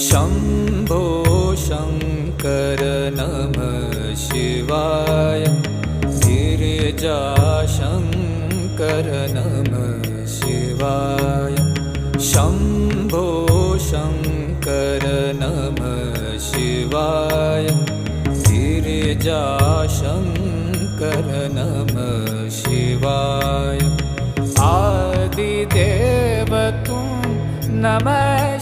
शम्भो शङ्कर नमः शिवाय गिरिजाशङ्कर नमः शिवाय शम्भो शङ्कर नमः शिवाय गिरिजाशङ्कर नमः शिवाय आदिदेव तुम नमः